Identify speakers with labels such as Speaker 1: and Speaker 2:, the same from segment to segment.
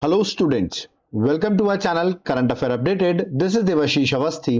Speaker 1: Hello students, welcome to our channel current affair updated. This is Devashish Awasthi.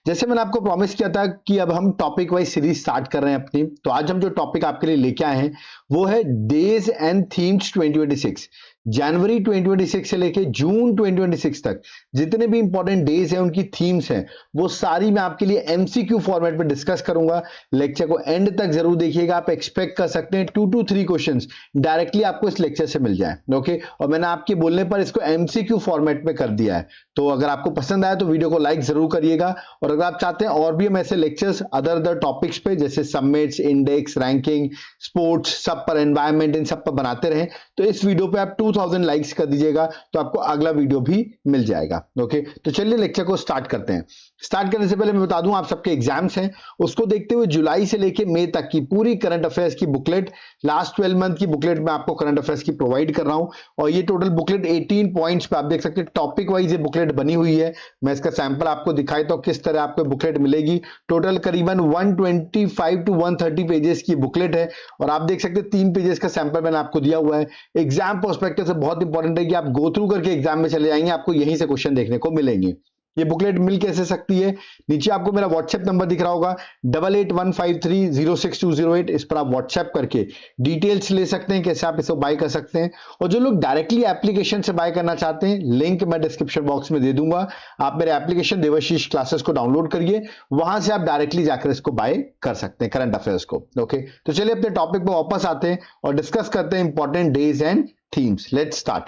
Speaker 1: जैसे मैंने आपको promise किया था कि अब हम टॉपिक वाइज सीरीज स्टार्ट कर रहे हैं अपनी, तो आज हम जो टॉपिक आपके लिए लेके आए हैं वो है डेज एंड थीम्स 2026। जनवरी 2026 से लेके जून 2026 तक जितने भी इंपॉर्टेंट डेज हैं उनकी थीम्स हैं वो सारी मैं आपके लिए एमसीक्यू फॉर्मेट में डिस्कस करूंगा। लेक्चर को एंड तक जरूर देखिएगा। आप एक्सपेक्ट कर सकते हैं 2 to 3 क्वेश्चंस डायरेक्टली आपको इस लेक्चर से मिल जाए। ओके, और मैंने आपके बोलने पर इसको एमसीक्यू फॉर्मेट में कर दिया है। तो अगर आपको पसंद आया तो वीडियो को लाइक जरूर करिएगा, और अगर आप चाहते हैं और भी हम ऐसे लेक्चर्स अदर टॉपिक्स पे जैसे समिट्स, इंडेक्स, रैंकिंग, स्पोर्ट्स, सब पर, एनवायरमेंट, इन सब पर बनाते रहें तो इस वीडियो पे आप 2000 लाइक्स कर दीजिएगा तो आपको अगला वीडियो भी मिल जाएगा। ओके, तो चलिए लेक्चर को स्टार्ट करते हैं। स्टार्ट करने से पहले मैं बता दूं आप सबके एग्जाम्स हैं, उसको देखते हुए जुलाई से लेके मई तक की पूरी करंट अफेयर्स की बुकलेट, लास्ट 12 मंथ की बुकलेट मैं आपको करंट अफेयर्स की प्रोवाइड कर रहा हूं। और ये टोटल बुकलेट 18 पॉइंट्स पे आप देख सकते हैं, टॉपिक वाइज ये बुकलेट बनी हुई है। मैं इसका सैंपल आपको दिखाई तो किस तरह आपको बुकलेट मिलेगी। टोटल करीबन 125 to 130 पेजेस की बुकलेट है, और आप देख सकते हैं 3 पेजेस का सैंपल मैंने आपको दिया हुआ है। एग्जाम पर्सपेक्टिव से बहुत इंपॉर्टेंट है कि आप गो थ्रू करके एग्जाम में चले जाएंगे, आपको यहीं से क्वेश्चन देखने को मिलेंगे। ये बुकलेट मिल कैसे सकती है, नीचे आपको मेरा व्हाट्सएप नंबर दिख रहा होगा 8815306208। इस पर आप व्हाट्सएप करके डिटेल्स ले सकते हैं कैसे आप इसे बाय कर सकते हैं। और जो लोग डायरेक्टली एप्लीकेशन से बाय करना चाहते हैं, लिंक मैं डिस्क्रिप्शन बॉक्स में दे दूंगा। आप मेरे एप्लीकेशन देवाशीष क्लासेस को डाउनलोड करिए, वहां से आप डायरेक्टली जाकर इसको बाय कर सकते हैं करंट अफेयर्स को। ओके, तो चलिए अपने टॉपिक पर वापस आते हैं और डिस्कस करते हैं important days and themes. Let's start.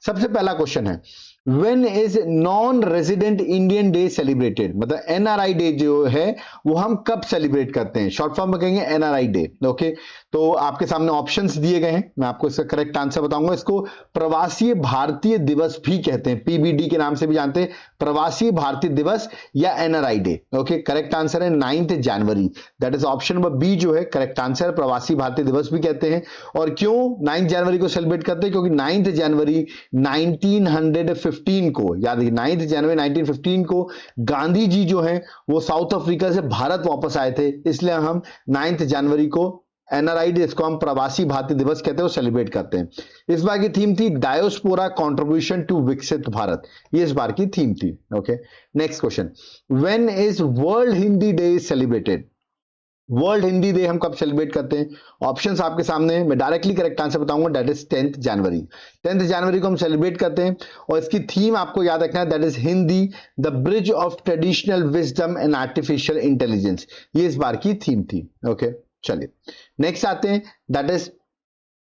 Speaker 1: सबसे पहला क्वेश्चन है, When is non-resident Indian Day celebrated? मतलब NRI डे जो है वो हम कब सेलिब्रेट करते हैं? शॉर्ट फॉर्म में कहेंगे NRI डे। ओके, तो आपके सामने ऑप्शंस दिए गए हैं, मैं आपको इसका करेक्ट आंसर बताऊंगा। इसको प्रवासी भारतीय दिवस भी कहते हैं, PBD के नाम से भी जानते हैं, प्रवासी भारतीय दिवस या NRI day. Okay, correct answer है 9 जनवरी। That is option number B जो है करेक्ट आंसर, प्रवासी भारतीय दिवस भी कहते हैं। और क्यों 9 जनवरी को सेलिब्रेट करते हैं? क्योंकि 9 जनवरी 1915 को, याद रखिए 9 जनवरी 1915 को गांधी जी जो है वो साउथ अफ्रीका से भारत वापस आए थे, इसलिए हम 9 जनवरी को NRI डे, इसको हम प्रवासी भारतीय दिवस कहते हैं, वो सेलिब्रेट करते हैं। इस बार की थीम थी डायोस्पोरा कंट्रीब्यूशन टू विकसित भारत, ये इस बार की थीम थी। Okay, next question, when is world Hindi day celebrated? World Hindi day हम कब सेलिब्रेट करते हैं? ऑप्शंस आपके सामने हैं, मैं डायरेक्टली करेक्ट आंसर बताऊंगा, दैट इज 10 जनवरी। 10 जनवरी को हम सेलिब्रेट करते हैं, और इसकी थीम आपको याद रखना है, that is Hindi the bridge of traditional wisdom and artificial intelligence, ये इस बार की थीम थी। ओके, चलिए नेक्स्ट आते हैं, that is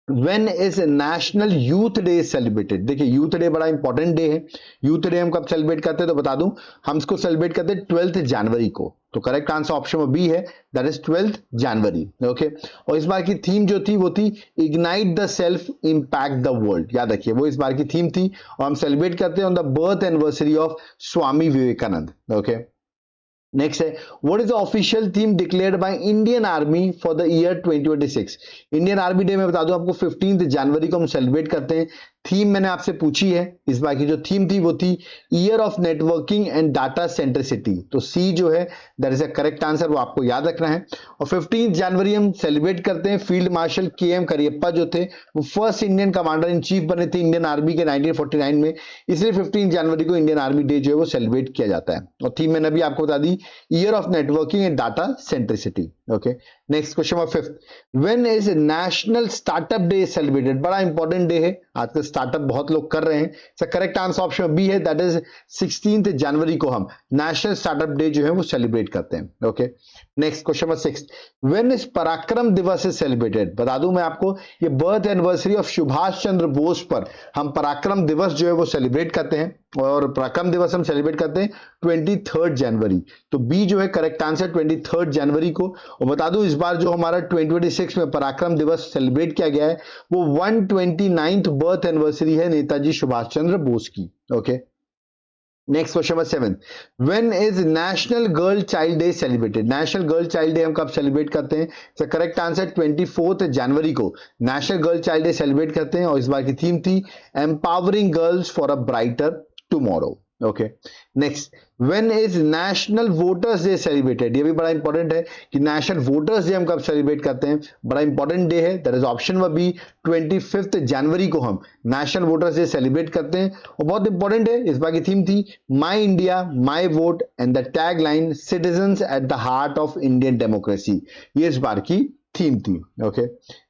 Speaker 1: When is national youth day celebrated? देखिए यूथ डे बड़ा इंपॉर्टेंट डे है। यूथ डे हम कब सेलिब्रेट करते हैं तो बता दूं, हम इसको सेलिब्रेट करते हैं 12 जनवरी को। तो करेक्ट आंसर ऑप्शन बी है, दैट इज 12 जनवरी। ओके, और इस बार की थीम जो थी वो थी ignite the self impact the world, याद रखिए वो इस बार की थीम थी। और हम सेलिब्रेट करते हैं on the birth anniversary of Swami Vivekananda. Okay, next है, what is the official theme declared by Indian army for the year 2026? Indian army day में बता दूं आपको 15 जनवरी को हम सेलिब्रेट करते हैं। थीम मैंने आपसे पूछी है, इस बार की जो थीम थी वो थी year of networking and data centricity. तो सी जो है that is a correct answer, वो आपको याद रखना है। और 15 जनवरी हम सेलिब्रेट करते हैं, फील्ड मार्शल KM करियप्पा जो थे वो first Indian commander in chief बने थे इंडियन आर्मी के 1949 में, इसलिए 15 जनवरी को इंडियन आर्मी डे जो है वो सेलिब्रेट किया जाता है। और थीम मैंने अभी आपको बता दी, year of networking and data centricity. Okay, next question number 5, when is national startup day celebrated? बड़ा इंपॉर्टेंट डे है, आजकल स्टार्टअप बहुत लोग कर रहे हैं। So correct answer option B है, दैट इज 16 जनवरी को हम नेशनल स्टार्टअप डे जो है वो सेलिब्रेट करते हैं। Okay, next question number 6, when is पराक्रम दिवस इज सेलिब्रेटेड? बता दूं मैं आपको, ये birth anniversary of Subhash Chandra Bose पर हम पराक्रम दिवस जो है वो सेलिब्रेट करते हैं, और पराक्रम दिवस हम सेलिब्रेट करते हैं 23 जनवरी। तो बी जो है करेक्ट आंसर 23 जनवरी को। और बता दूं इस बार जो हमारा 2026 में पराक्रम दिवस सेलिब्रेट किया गया है वो 129th बर्थ एनिवर्सरी है नेताजी सुभाष चंद्र बोस की। Okay, next question number 7, when is national girl child day celebrated? National girl child day हम कब सेलिब्रेट करते हैं? तो करेक्ट आंसर 24 जनवरी को national girl child day celebrate करते हैं, और इस बार की थीम थी empowering girls for a brighter tomorrow. Okay next, when is national voters day celebrated? ये भी बड़ा इंपॉर्टेंट है कि नेशनल वोटर्स डे हम कब सेलिब्रेट करते हैं, बड़ा इंपॉर्टेंट डे है, that is option number B, 25 जनवरी को हम नेशनल वोटर्स डे सेलिब्रेट करते हैं। और बहुत इंपॉर्टेंट है, इस बार की थीम थी my India my vote and the tagline citizens at the heart of Indian democracy, ये इस बार की थीम थी। Okay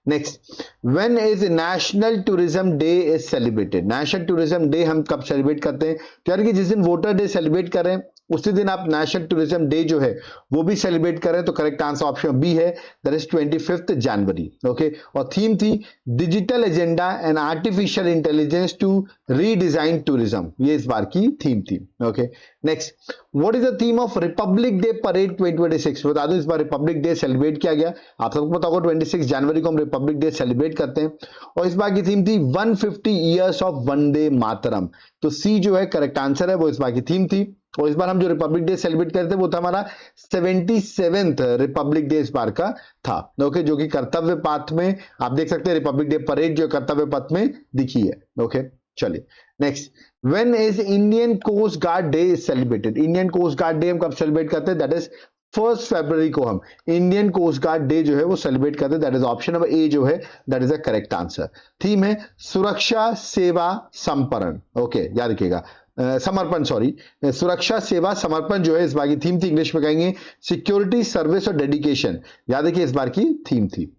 Speaker 1: next, when is national tourism day is celebrated? National tourism day हम कब सेलिब्रेट करते हैं? तो यार कि जिस दिन वोटर डे सेलिब्रेट करें उसी दिन आप नेशनल टूरिज्म डे जो है वो भी सेलिब्रेट करें, तो करेक्ट आंसर ऑप्शन बी है, दैट इज 25 जनवरी। ओके, और थीम थी digital agenda and artificial intelligence to redesign tourism, ये इस बार की थीम थी। Okay next, what is the theme of Republic Day parade 2026? बता दो, इस बार रिपब्लिक डे सेलिब्रेट किया गया, आप सबको पता होगा 26 जनवरी को हम रिपब्लिक डे सेलिब्रेट करते हैं, और इस बार की थीम थी 150 ईयर्स ऑफ वंदे मातरम, तो सी जो है करेक्ट आंसर है, वो इस बार की थीम थी। और इस बार हम जो रिपब्लिक डे सेलिब्रेट करते थे वो था हमारा 77th रिपब्लिक डे इस बार का था। ओके, जो कि कर्तव्य पथ में आप देख सकते हैं, रिपब्लिक डे परेड जो कर्तव्य पथ में दिखी है। ओके चलिए next, when is Indian Coast Guard Day is celebrated? Indian Coast Guard Day हम कब सेलिब्रेट करते हैं? दैट इज 1 फरवरी को हम इंडियन कोस्ट गार्ड डे जो है वो सेलिब्रेट करते हैं, that is option number A जो है that is the correct answer. Theme है सुरक्षा सेवा समर्पण। ओके याद रखिएगा, समर्पण, सॉरी, सुरक्षा सेवा समर्पण जो है इस बार की थीम थी, इंग्लिश में कहेंगे सिक्योरिटी सर्विस और डेडिकेशन, याद रखिए इस बार की थीम थी।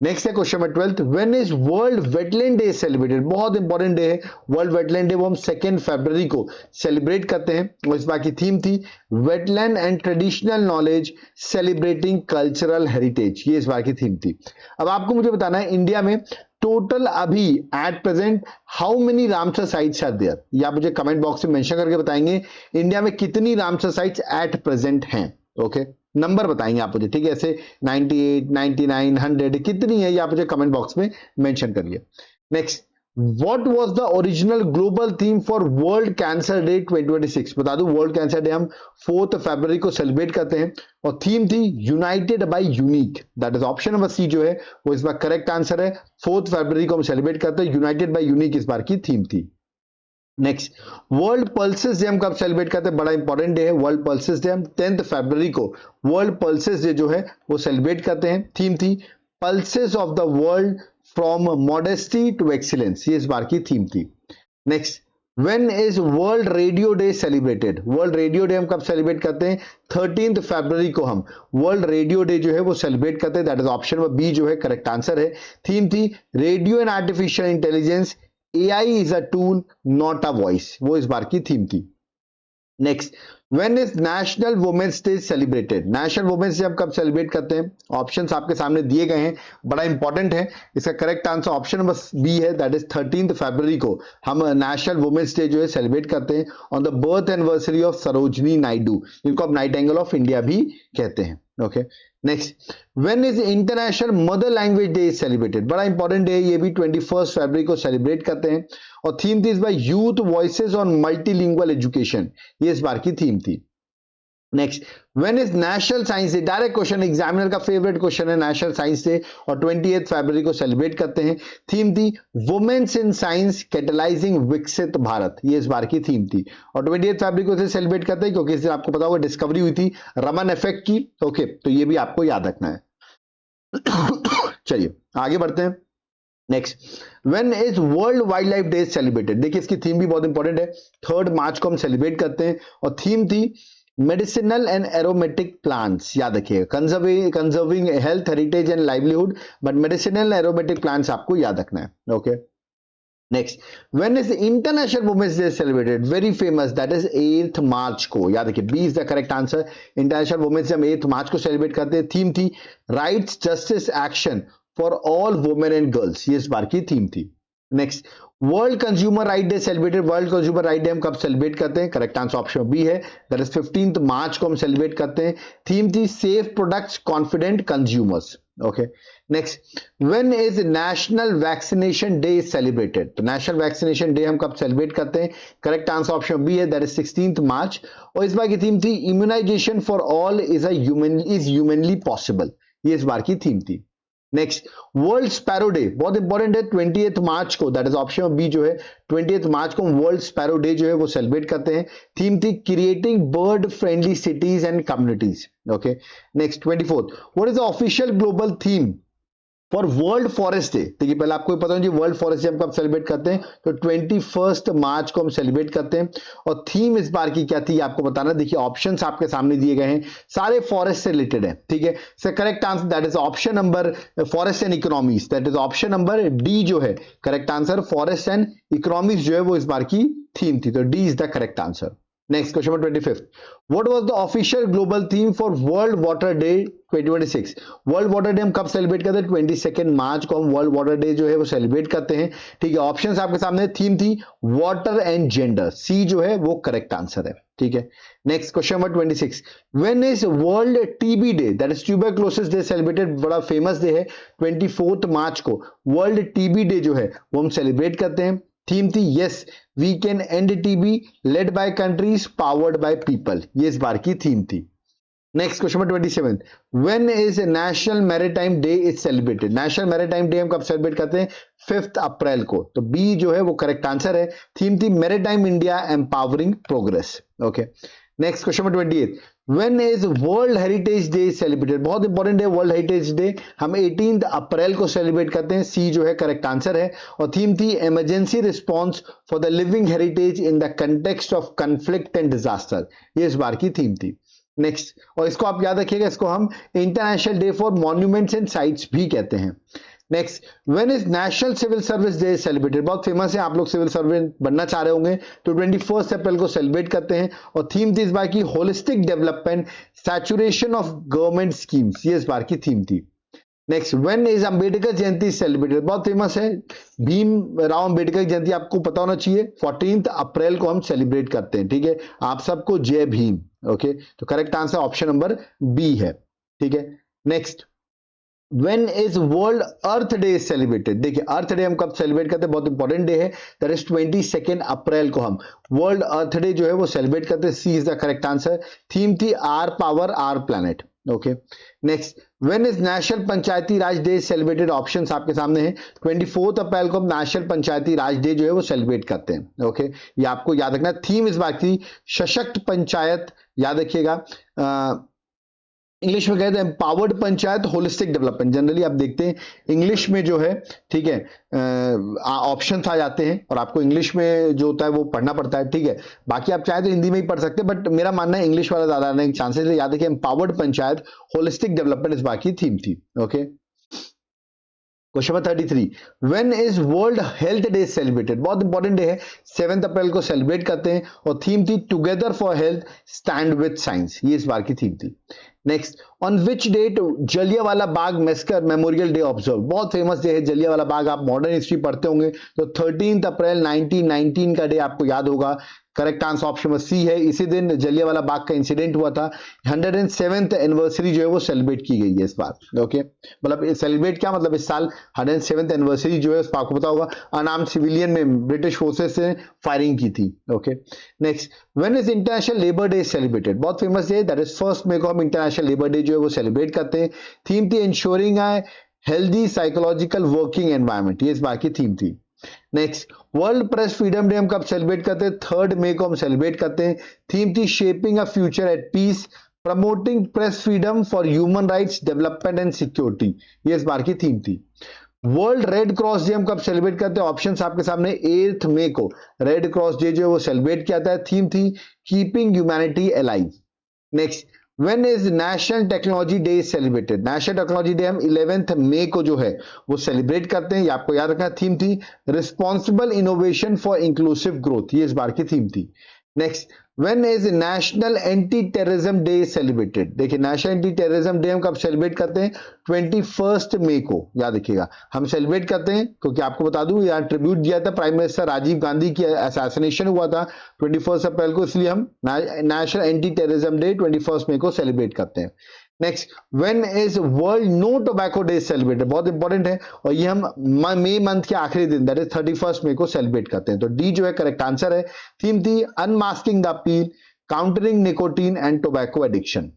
Speaker 1: नेक्स्ट है question number 12, when is world wetland day celebrated? बहुत इंपॉर्टेंट डे है वर्ल्ड वेटलैंड डे, वो हम 2 फरवरी को सेलिब्रेट करते हैं, और इस बार की थीम थी wetland and traditional knowledge celebrating cultural heritage, ये इस बार की थीम थी। अब आपको मुझे बताना है इंडिया में टोटल अभी at present how many Ramsar sites are there, या मुझे कमेंट बॉक्स में मेंशन करके बताएंगे इंडिया में कितनी रामसर साइट्स एट प्रेजेंट हैं। ओके नंबर बताएंगे आप मुझे, ठीक है, ऐसे 98, 99, 100 कितनी है ये आप मुझे कमेंट बॉक्स में मेंशन करिए। Next, what was the original global theme for world cancer day 2026? बता दूं वर्ल्ड कैंसर डे हम 4 फरवरी को सेलिब्रेट करते हैं, और थीम थी united by unique, that is option number C जो है वो इस बार करेक्ट आंसर है। 4 फरवरी को हम सेलिब्रेट करते हैं, यूनाइटेड बाय यूनिक इस बार की थीम थी। नेक्स्ट, वर्ल्ड पल्सेस डे हम कब सेलिब्रेट करते हैं? बड़ा इंपॉर्टेंट डे है वर्ल्ड पल्सेस डे, हम 10 फरवरी को वर्ल्ड पल्सेस डे जो है वो सेलिब्रेट करते हैं, थीम थी pulses of the world from modesty to excellence, ये इस बार की थीम थी। Next, when is World Radio Day celebrated? World Radio Day हम कब सेलिब्रेट करते हैं? 13 फरवरी को हम वर्ल्ड रेडियो डे जो है वो सेलिब्रेट करते हैं, that is option number B जो है करेक्ट आंसर है। थीम थी radio and artificial intelligence AI is a tool not a voice, वो इस बार की थीम थी। Next, when is National Women's Day celebrated? National Women's Day हम कब सेलिब्रेट करते हैं? ऑप्शंस आपके सामने दिए गए हैं, बड़ा इंपॉर्टेंट है, इसका correct answer option number B है, दैट इज 13 फरवरी को हम नेशनल वुमेन्स डे जो है सेलिब्रेट करते हैं on the birth anniversary of Sarojini Naidu, जिनको आप नाइटिंगेल ऑफ इंडिया भी कहते हैं। Okay next, when is international mother language day celebrated? बड़ा इंपॉर्टेंट डे है ये भी, 21 फरवरी को सेलिब्रेट करते हैं, और थीम थी इस बार youth voices on multilingual education, ये इस बार की थीम थी। Next, when is national science day? Direct question, examiner का फेवरेट क्वेश्चन है नेशनल साइंस डे, और 28 फरवरी को सेलिब्रेट करते हैं, थीम थी वुमेन्स इन साइंस कैटलाइजिंग विकसित भारत, ये इस बार की थीम थी। और 28 फरवरी को इसे सेलिब्रेट करते हैं क्योंकि इस दिन आपको पता होगा डिस्कवरी हुई थी रमन इफेक्ट की। ओके तो ये भी आपको याद रखना है। चलिए आगे बढ़ते हैं। Next, when is world wild life day celebrated? देखिए इसकी थीम भी बहुत इंपॉर्टेंट है, 3 मार्च को हम सेलिब्रेट करते हैं, और थीम थी मेडिसिनल एंड एरोमेटिक प्लांट्स, याद रखिएगा, conserving health heritage and livelihood, but medicinal aromatic plants आपको याद रखना है। Okay next, when is International Women's Day celebrated? Very famous, that is 8 मार्च को, याद रखिए B is the correct answer. International Women's Day हम 8 मार्च को सेलिब्रेट करते हैं, थीम थी rights justice action for all women and girls, ये इस बार की थीम थी। Next, World consumer right day celebrated? World consumer right day हम कब सेलिब्रेट करते हैं? करेक्ट आंसर ऑप्शन बी है, दैट इज 15 मार्च को हम सेलिब्रेट करते हैं, थीम थी safe products confident consumers. Okay next, when is national vaccination day celebrated? तो नेशनल वैक्सीनेशन डे हम कब सेलिब्रेट करते हैं? करेक्ट आंसर ऑप्शन बी है, दैट इज 16 मार्च, और इस बार की थीम थी immunization for all is humanly possible, ये इस बार की थीम थी। नेक्स्ट, वर्ल्ड स्पैरो डे बहुत इंपॉर्टेंट है, 20 मार्च को, दैट इज ऑप्शन बी जो है 20 मार्च को वर्ल्ड स्पैरो डे जो है वो सेलिब्रेट करते हैं। थीम थी creating bird friendly cities and communities. Okay, next 24th, what is the official global theme for world forest day? देखिए पहले आपको पता होना चाहिए वर्ल्ड फॉरेस्ट डे हम कब सेलिब्रेट करते हैं, तो 21 मार्च को हम सेलिब्रेट करते हैं। और थीम इस बार की क्या थी आपको बताना। देखिए ऑप्शंस आपके सामने दिए गए हैं, सारे फॉरेस्ट से रिलेटेड है, ठीक है। सो correct answer that is option number forest and economies, that is option number D जो है correct answer, forest and economies जो है वो इस बार की थीम थी, तो D is the correct answer. Next question number 25, what was the official global theme for world water day 2026? World water day हम कब सेलिब्रेट करते हैं? 22 मार्च को हम वर्ल्ड वाटर डे जो है वो सेलिब्रेट करते हैं, ठीक है। ऑप्शंस आपके सामने, थीम थी वाटर एंड जेंडर, सी जो है वो करेक्ट आंसर है, ठीक है। Next question number 26, when is world TB day, that is tuberculosis day celebrated? बड़ा फेमस डे है, 24 मार्च को वर्ल्ड टीबी डे जो है वो हम सेलिब्रेट करते हैं। थीम थी yes we can end TB, led by countries, powered by people, ये इस बार की थीम थी। Next question number 27, when is national maritime day is celebrated? National maritime day हम कब सेलिब्रेट करते हैं? 5 अप्रैल को, तो बी जो है वो करेक्ट आंसर है। थीम थी maritime India empowering progress. Okay, next question number 28, when is world heritage day celebrated? बहुत इंपॉर्टेंट है वर्ल्ड हेरिटेज डे, हम 18 अप्रैल को सेलिब्रेट करते हैं, सी जो है करेक्ट आंसर है। और थीम थी emergency response for the living heritage in the context of conflict and disaster, ये इस बार की थीम थी। नेक्स्ट, और इसको आप याद रखिएगा, इसको हम international day for monuments and sites भी कहते हैं। Next, when is national civil service day celebrated? बहुत फेमस है, आप लोग सिविल सर्वेंट बनना चाह रहे होंगे, तो 21 अप्रैल को सेलिब्रेट करते हैं। और थीम थी इस बार की holistic development, saturation of government schemes, ये इस बार की थीम थी। Next, when is Ambedkar Jayanti celebrated? बहुत फेमस है, भीम राव अंबेडकर जयंती आपको पता होना चाहिए, 14 अप्रैल को हम सेलिब्रेट करते हैं, ठीक है। आप सबको जय भीम। ओके, तो correct answer option number B है, ठीक है। Next, when is world earth day celebrated? देखिए अर्थ डे हम कब सेलिब्रेट करते हैं, बहुत इंपॉर्टेंट डे है, दैट इज 22 अप्रैल को हम वर्ल्ड अर्थ डे जो है वो सेलिब्रेट करते हैं, C is the correct answer. Theme थी our power our planet. Okay, next, when is national Panchayati Raj day celebrated? Options आपके सामने हैं, 24 अप्रैल को हम नेशनल पंचायती राज डे जो है वो सेलिब्रेट करते हैं। ओके, ये आपको याद रखना, थीम इस बात की सशक्त पंचायत, याद रखिएगा। इंग्लिश में कहते हैं empowered panchayat, holistic development. Generally आप देखते हैं इंग्लिश में जो है, ठीक है, ऑप्शन आ जाते हैं और आपको इंग्लिश में जो होता है वो पढ़ना पड़ता है, ठीक है। बाकी आप चाहे तो हिंदी में ही पढ़ सकते हैं, बट मेरा मानना है इंग्लिश वाला ज्यादा आने के चांसेस है। याद है कि एम्पावर्ड पंचायत, होलिस्टिक डेवलपमेंट इस बाकी थीम थी। Okay, question number 33, when is world health day celebrated? बहुत इंपॉर्टेंट डे है, 7 अप्रैल को सेलिब्रेट करते हैं। और थीम थी together for health, stand with science, ये इस बार की थीम थी। Next, on which date Jallianwala Bagh massacre memorial day observe? बहुत फेमस डे है जलियांवाला बाग, आप मॉडर्न हिस्ट्री पढ़ते होंगे, तो 13 अप्रैल 1919 का डे आपको याद होगा। करेक्ट आंसर ऑप्शन में सी है, इसी दिन जलियांवाला बाग का इंसिडेंट हुआ था। 107th एनिवर्सरी जो है वो सेलिब्रेट की गई है इस बार। ओके, मतलब सेलिब्रेट क्या मतलब, इस साल 107th एनिवर्सरी जो है उस आपको पता होगा, अनार्म्ड सिविलियन में ब्रिटिश फोर्सेस से फायरिंग की थी। Okay, next, when is international labour day celebrated? बहुत फेमस डे, दैट इज 1 मई को हम इंटरनेशनल लेबर डे जो है वो सेलिब्रेट करते हैं। थीम थी ensuring a healthy psychological working environment, ये इस बार की थीम थी। Next, world press freedom day हम कब सेलिब्रेट करते हैं? 3 मई को हम सेलिब्रेट करते हैं। थीम थी shaping a future at peace, promoting press freedom for human rights, development and security, ये इस बार की थीम थी। वर्ल्ड रेड क्रॉस डे हम कब सेलिब्रेट करते हैं? ऑप्शंस आपके सामने, 8 मई को रेड क्रॉस डे जो है वो सेलिब्रेट किया जाता है। थीम थी keeping humanity alive. Next, when is national technology day celebrated? National technology day हम 11 मई को जो है वो सेलिब्रेट करते हैं, ये आपको याद रखना। थीम थी responsible innovation for inclusive growth, ये इस बार की थीम थी। Next, when is national anti terrorism day celebrated? देखिए नेशनल एंटी टेररिज्म डे हम कब सेलिब्रेट करते हैं? 21 मई को, याद रखिएगा, हम सेलिब्रेट करते हैं क्योंकि आपको बता दूं यहाँ ट्रिब्यूट दिया था प्राइम मिनिस्टर राजीव गांधी की, असैसिनेशन हुआ था 21 अप्रैल को, इसलिए हम national anti terrorism day 21 May को सेलिब्रेट करते हैं। Next, when is world no tobacco day celebrated? बहुत इंपॉर्टेंट है और ये हम मई मंथ के आखिरी दिन, दैट इज 31 मई को सेलिब्रेट करते हैं, तो डी जो है करेक्ट आंसर है। थीम थी unmasking the appeal, countering nicotine and tobacco addiction.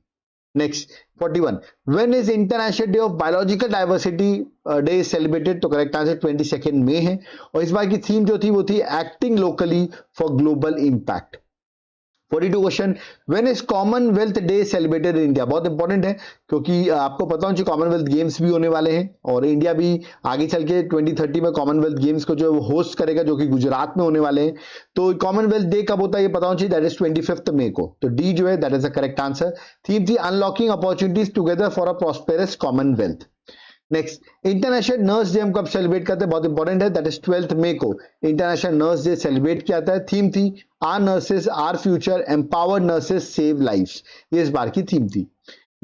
Speaker 1: Next, 41 when is international day of biological diversity day celebrated? तो करेक्ट आंसर 22 मई है। और इस बार की थीम जो थी वो थी acting locally for global impact. 42 question, when is Commonwealth day celebrated in India? बहुत इंपॉर्टेंट है क्योंकि आपको पता होना चाहिए कॉमनवेल्थ गेम्स भी होने वाले हैं और इंडिया भी आगे चल के 2030 में कॉमनवेल्थ गेम्स को जो होस्ट करेगा, जो कि गुजरात में होने वाले हैं। तो कॉमनवेल्थ डे कब होता है ये पता होना चाहिए, दैट इज 25 मई को। तो डी जो है that is the correct answer. Theme थी unlocking opportunities together for a prosperous commonwealth. Next, international nurse day हम कब सेलिब्रेट करते हैं? बहुत इंपॉर्टेंट है, दैट इज 12 मई को इंटरनेशनल नर्स डे सेलिब्रेट किया जाता है। थीम थी our nurses our future, empowered nurses save lives, ये इस बार की थीम थी।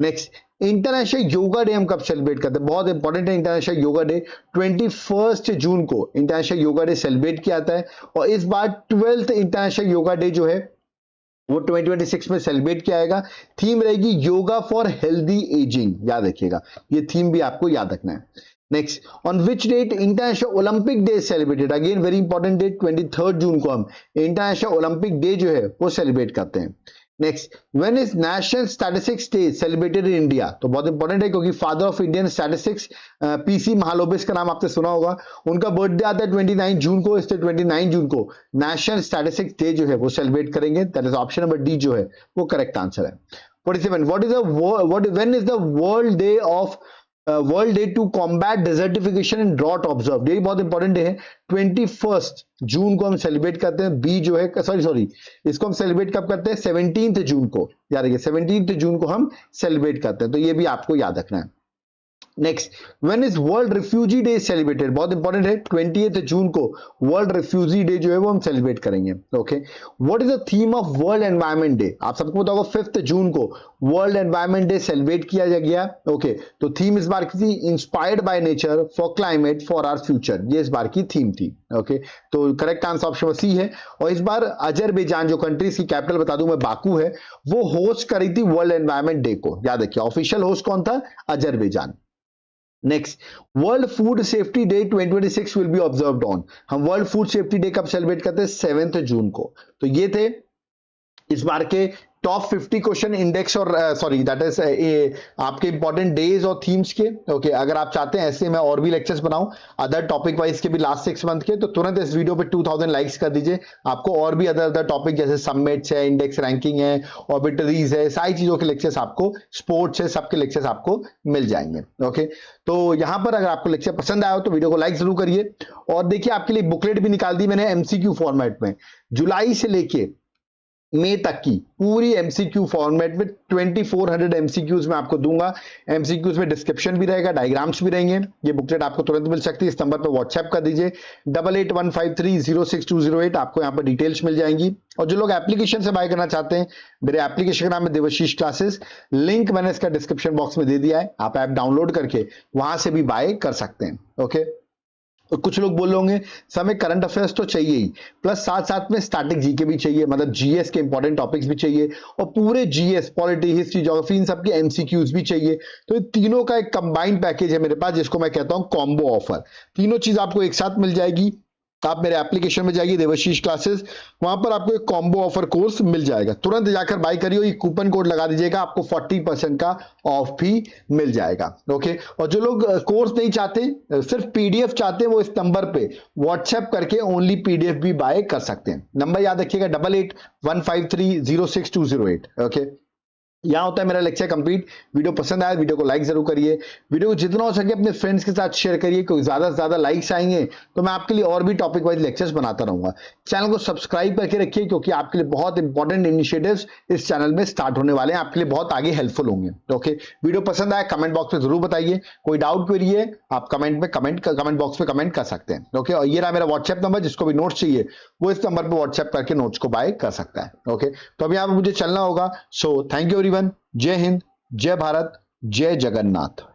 Speaker 1: नेक्स्ट, इंटरनेशनल योगा डे हम कब सेलिब्रेट करते हैं? बहुत इंपॉर्टेंट है, इंटरनेशनल योगा डे 21 जून को इंटरनेशनल योगा डे सेलिब्रेट किया जाता है। और इस बार 12th इंटरनेशनल योगा डे जो है वो 2026 में सेलिब्रेट किया जाएगा। थीम रहेगी योगा फॉर हेल्दी एजिंग, याद रखिएगा, ये थीम भी आपको याद रखना है। Next, on which date international olympic day celebrated? Again very important date, 23 June को हम इंटरनेशनल ओलंपिक डे जो है वो सेलिब्रेट करते हैं। Next, when is national statistics day celebrated in India? तो बहुत इंपॉर्टेंट है क्योंकि father of Indian statistics P C Mahalanobis का नाम आपने सुना होगा, उनका बर्थडे आता है 29 जून को, इसलिए 29 जून को नेशनल स्टैटिस्टिक्स डे जो है वो सेलिब्रेट करेंगे। That is option number D जो है वो करेक्ट आंसर है। 47 when is the world day of world day to combat desertification and drought observe? ये बहुत इंपॉर्टेंट है, 21 जून को हम सेलिब्रेट करते हैं। बी जो है सॉरी इसको हम सेलिब्रेट कब करते हैं? 17 जून को, याद रखिए 17 जून को हम सेलिब्रेट करते हैं, तो ये भी आपको याद रखना है। Next, when is world refugee day celebrated? बहुत इंपॉर्टेंट है, 28 जून को वर्ल्ड रिफ्यूजी डे जो है वो हम सेलिब्रेट करेंगे। Okay, what is the theme of world environment day? आप सबको पता होगा 5 जून को वर्ल्ड एनवायरनमेंट डे सेलिब्रेट किया गया। ओके, तो थीम इस बार की थी inspired by nature for climate for our future, ये इस बार की थीम थी। ओके, तो करेक्ट आंसर ऑप्शन सी है। और इस बार अजरबैजान, जो कंट्री की कैपिटल बता दूं मैं बाकू है, वो होस्ट करी थी वर्ल्ड एनवायरनमेंट डे को, याद रखिए ऑफिशियल होस्ट कौन था? Azerbaijan. Next, world food safety day 2026 will be observed on? हम वर्ल्ड फूड सेफ्टी डे कब सेलिब्रेट करते हैं? 7 जून को। तो ये थे इस बार के टॉप 50 क्वेश्चन इंडेक्स और सॉरी दैट इज आपके इंपॉर्टेंट डेज और थीम्स के। ओके, अगर आप चाहते हैं ऐसे मैं और भी लेक्चर्स बनाऊं अदर टॉपिक वाइज के भी लास्ट 6 मंथ के, तो तुरंत इस वीडियो पे 2000 लाइक्स कर दीजिए। आपको और भी अदर टॉपिक जैसे सबमिट्स है, इंडेक्स रैंकिंग है, ऑर्बिटरीज है, सारी चीजों के लेक्चर्स आपको, स्पोर्ट्स है, सबके लेक्चर्स आपको मिल जाएंगे। ओके, तो यहां पर अगर आपको लेक्चर पसंद आया हो तो वीडियो को लाइक जरूर करिए। और देखिए आपके लिए बुकलेट भी निकाल दी मैंने एमसीक्यू फॉर्मेट में, जुलाई से लेके मई तक की पूरी एमसीक्यू फॉर्मेट में 2400 एमसीक्यूज में आपको दूंगा। एमसीक्यूज में डिस्क्रिप्शन भी रहेगा, डायग्राम्स भी रहेंगे। ये बुकलेट आपको तुरंत मिल सकती है, इस नंबर पर व्हाट्सएप कर दीजिए 8815306208, आपको यहाँ पर डिटेल्स मिल जाएंगी। और जो लोग एप्लीकेशन से बाय करना चाहते हैं, मेरे एप्लीकेशन का नाम है देवशीष क्लासेस, लिंक मैंने इसका डिस्क्रिप्शन बॉक्स में दे दिया है, आप ऐप डाउनलोड करके वहां से भी बाय कर सकते हैं। ओके, तो कुछ लोग बोल रहे होंगे सर हमें करंट अफेयर्स तो चाहिए ही, प्लस साथ साथ में स्टैटिक जीके भी चाहिए, मतलब जीएस के इंपॉर्टेंट टॉपिक्स भी चाहिए, और पूरे जीएस, पॉलिटी, हिस्ट्री, ज्योग्राफी, इन सबके एमसीक्यूज भी चाहिए। तो ये तीनों का एक कंबाइंड पैकेज है मेरे पास, जिसको मैं कहता हूं कॉम्बो ऑफर। तीनों चीज आपको एक साथ मिल जाएगी। आप मेरे एप्लीकेशन में जाइए देवशीष क्लासेस, वहां पर आपको एक कॉम्बो ऑफर कोर्स मिल जाएगा, तुरंत जाकर बाय करिए, ये कूपन कोड लगा दीजिएगा, आपको 40% का ऑफ भी मिल जाएगा। ओके, और जो लोग कोर्स नहीं चाहते, सिर्फ पीडीएफ चाहते हैं, वो इस नंबर पे व्हाट्सएप करके ओनली पीडीएफ भी बाय कर सकते हैं। नंबर याद रखिएगा 8815306208। ओके, यहां होता है मेरा लेक्चर कंप्लीट। वीडियो पसंद आया वीडियो को लाइक जरूर करिए, वीडियो को जितना हो सके अपने फ्रेंड्स के साथ शेयर करिए, क्योंकि ज्यादा से ज्यादा लाइक्स आएंगे तो मैं आपके लिए और भी टॉपिक वाइज लेक्चर्स बनाता रहूंगा। चैनल को सब्सक्राइब करके रखिए, क्योंकि आपके लिए बहुत इंपॉर्टेंट इनिशिएटिव्स इस चैनल में स्टार्ट होने वाले हैं, आपके लिए बहुत आगे हेल्पफुल होंगे। ओके, वीडियो पसंद आया कमेंट बॉक्स में जरूर बताइए, कोई डाउट क्वेरी है आप कमेंट बॉक्स में कमेंट कर सकते हैं। ओके, और ये रहा मेरा व्हाट्सएप नंबर, जिसको भी नोट्स चाहिए वो इस नंबर पर व्हाट्सएप करके नोट्स को बाय कर सकता है। ओके, तो अभी यहाँ पर मुझे चलना होगा। सो थैंक यू एवरीवन, जय हिंद, जय भारत, जय जगन्नाथ।